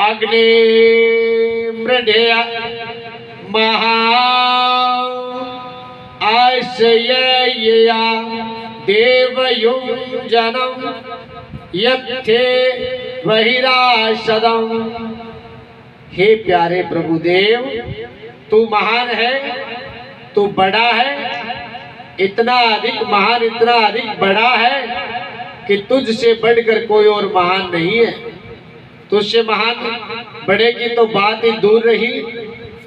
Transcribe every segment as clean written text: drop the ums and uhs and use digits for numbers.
अग्नि मृढ़या महा आश्रयया देवयुञ्जनम् यत्थे बहिराशदम्। हे प्यारे प्रभुदेव, तू महान है, तू बड़ा है, इतना अधिक महान, इतना अधिक बड़ा है कि तुझसे बढ़कर कोई और महान नहीं है। तुझसे महान बड़े की तो बात ही दूर रही,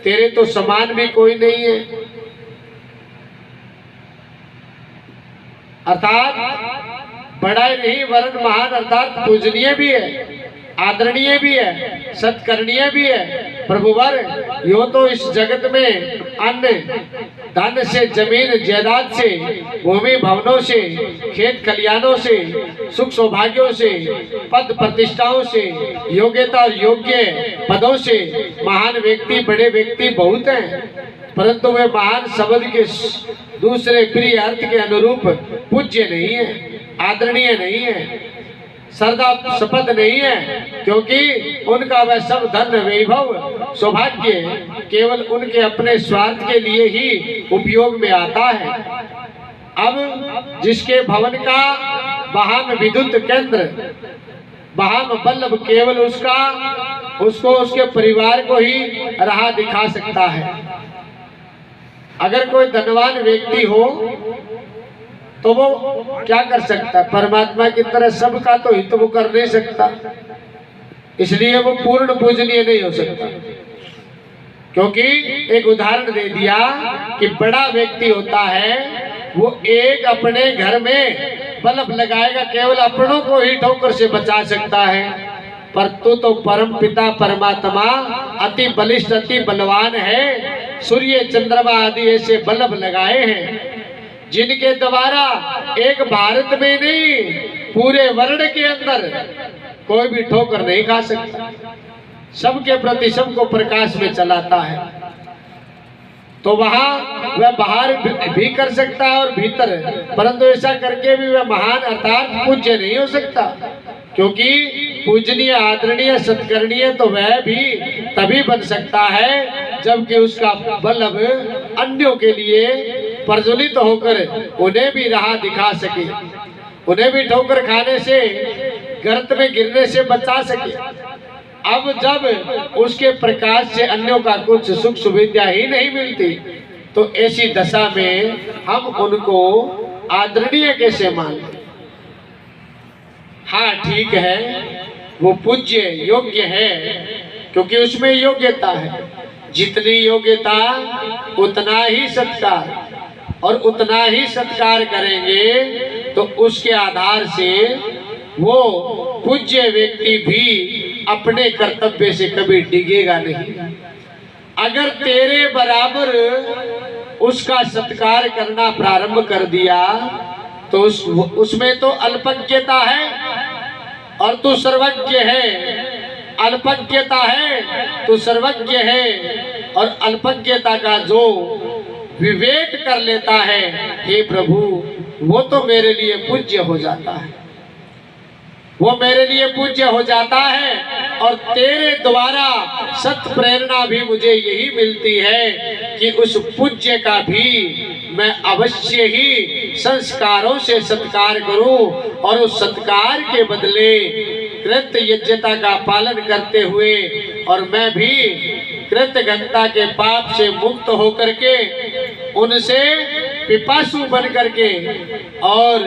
तेरे तो समान भी कोई नहीं है। अर्थात बड़ा ही नहीं वरन महान, अर्थात पूजनीय भी है, आदरणीय भी है, सत्करणीय भी है। प्रभुवर, यो तो इस जगत में अन्न धन से, जमीन जायदाद से, भूमि भवनों से, खेत खलियानों से, सुख सौभाग्यों से, पद प्रतिष्ठाओं से, योग्यता और योग्य पदों से महान व्यक्ति, बड़े व्यक्ति बहुत हैं, परंतु वे महान शब्द के दूसरे प्रिय अर्थ के अनुरूप पूज्य नहीं है, आदरणीय नहीं है, श्रद्धा शपथ नहीं है, क्योंकि उनका वह सब धन वैभव सौभाग्य केवल उनके अपने स्वार्थ के लिए ही उपयोग में आता है। अब जिसके भवन का वाहन विद्युत केंद्र, वाहन बल्लभ केवल उसको उसके परिवार को ही राह दिखा सकता है। अगर कोई धनवान व्यक्ति हो तो वो क्या कर सकता है? परमात्मा की तरह सबका तो हित वो कर नहीं सकता, इसलिए वो पूर्ण पूजनीय नहीं हो सकता। क्योंकि एक उदाहरण दे दिया कि बड़ा व्यक्ति होता है वो एक अपने घर में बल्ब लगाएगा, केवल अपनों को ही ठोकर से बचा सकता है, पर तू तो परम पिता परमात्मा अति बलिष्ठ, अति बलवान है। सूर्य चंद्रमा आदि ऐसे बल्ब लगाए हैं जिनके द्वारा एक भारत में नहीं, पूरे वर्ण के अंदर कोई भी ठोकर नहीं खा सकता, सबके प्रति सबको प्रकाश में चलाता है। तो वहां वह बाहर भी कर सकता है और भीतर, परंतु ऐसा करके भी वह महान अर्थात पूज्य नहीं हो सकता, क्योंकि पूजनीय, आदरणीय, सत्करणीय तो वह भी तभी बन सकता है जबकि उसका बल्लभ अन्यों के लिए प्रज्वलित होकर उन्हें भी राह दिखा सके, उन्हें भी ठोकर खाने से, गर्त में गिरने से बचा सके। अब जब उसके प्रकाश से अन्यों का कुछ सुख सुविधा ही नहीं मिलती, तो ऐसी दशा में हम उनको आदरणीय कैसे मानते? हाँ ठीक है, वो पूज्य योग्य है, क्योंकि उसमें योग्यता है। जितनी योग्यता उतना ही सत्कार, और उतना ही सत्कार करेंगे तो उसके आधार से वो पूज्य व्यक्ति भी अपने कर्तव्य से कभी डिगेगा नहीं। अगर तेरे बराबर उसका सत्कार करना प्रारंभ कर दिया तो उसमें तो अल्पज्ञता है, और तू सर्वज्ञ है। अल्पज्ञता है तो सर्वज्ञ है, और अल्पज्ञता का जो विवेक कर लेता है, हे प्रभु, वो तो मेरे लिए पूज्य हो जाता है, वो मेरे लिए पूज्य हो जाता है। और तेरे द्वारा सत प्रेरणा भी मुझे यही मिलती है कि उस पूज्य का भी मैं अवश्य ही संस्कारों से सत्कार करूं, और उस सत्कार के बदले कृत यज्ञता का पालन करते हुए, और मैं भी कृतघ्नता के पाप से मुक्त होकर के उनसे पिपासु बन करके और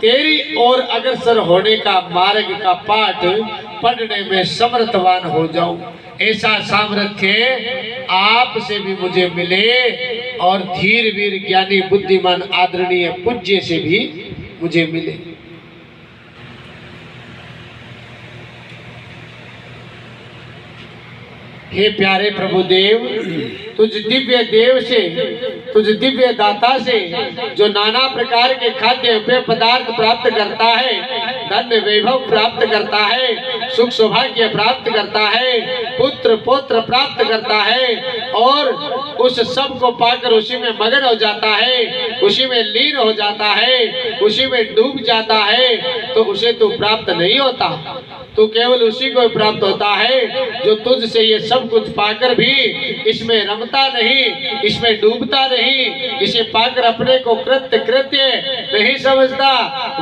तेरी ओर अग्रसर होने का मार्ग का पाठ पढ़ने में समर्थवान हो जाऊं। ऐसा सामर्थ्य आपसे भी मुझे मिले, और धीर वीर ज्ञानी बुद्धिमान आदरणीय पूज्य से भी मुझे मिले। हे प्यारे प्रभुदेव, तुझ दिव्य देव से, तुझ दिव्य दाता से जो नाना प्रकार के खाद्य पेय पदार्थ प्राप्त करता है, धन वैभव प्राप्त करता है, सुख सौभाग्य प्राप्त करता है, पुत्र पौत्र प्राप्त करता है, और उस सब को पाकर उसी में मगन हो जाता है, उसी में लीन हो जाता है, उसी में डूब जाता है, तो उसे तो प्राप्त नहीं होता। तू केवल उसी को प्राप्त होता है जो तुझसे ये सब कुछ पाकर भी इसमें रमता नहीं, इसमें डूबता नहीं, इसे पाकर अपने को कृत्य नहीं समझता,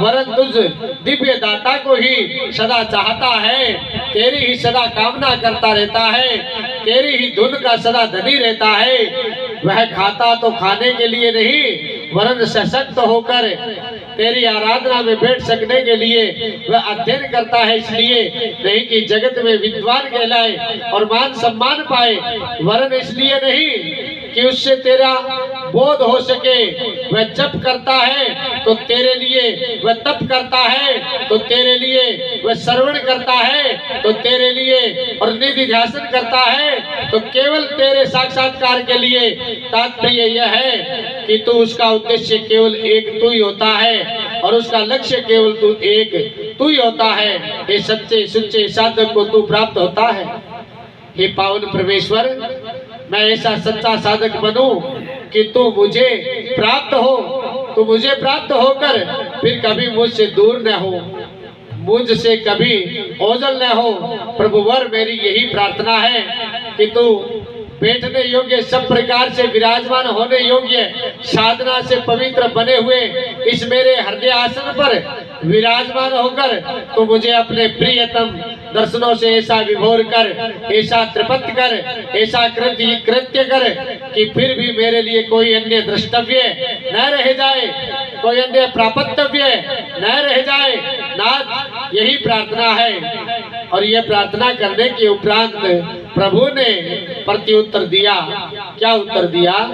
वरन तुझ दिव्य दाता को ही सदा चाहता है, तेरी ही सदा कामना करता रहता है, तेरी ही धुन का सदा धनी रहता है। वह खाता तो खाने के लिए नहीं, वरन सशक्त होकर तेरी आराधना में बैठ सकने के लिए वह अध्ययन करता है, इसलिए नहीं कि जगत में विद्वान कहलाए और मान सम्मान पाए, वरन इसलिए नहीं कि उससे तेरा बोध हो सके। वह जप करता है तो तेरे लिए, वह तप करता है तो तेरे लिए, वह श्रवण करता है तो तेरे लिए, और निधि ध्यान करता है तो केवल तेरे साक्षात्कार के लिए। तात्पर्य यह है कि तू उसका उद्देश्य केवल एक तू ही होता है और उसका लक्ष्य केवल तू एक तू ही होता है। ये सच्चे सुच्चे साधक को तू प्राप्त होता है। हे पावन परमेश्वर, मैं ऐसा सच्चा साधक बनूं कि तू मुझे प्राप्त हो, तू मुझे प्राप्त होकर फिर कभी मुझसे दूर न हो, मुझसे कभी ओझल न हो। प्रभुवर मेरी यही प्रार्थना है कि तू बैठने योग्य, सब प्रकार से विराजमान होने योग्य, साधना से पवित्र बने हुए इस मेरे हृदय आसन पर विराजमान होकर तो मुझे अपने प्रियतम दर्शनों से ऐसा विभोर कर, ऐसा तृप्त कर, ऐसा कृत्य कर कि फिर भी मेरे लिए कोई अन्य द्रष्टव्य न रह जाए, कोई अन्य प्रापतव्य न रह जाए। नाथ, यही प्रार्थना है। और यह प्रार्थना करने के उपरांत प्रभु ने प्रत्युत्तर दिया। क्या उत्तर दिया?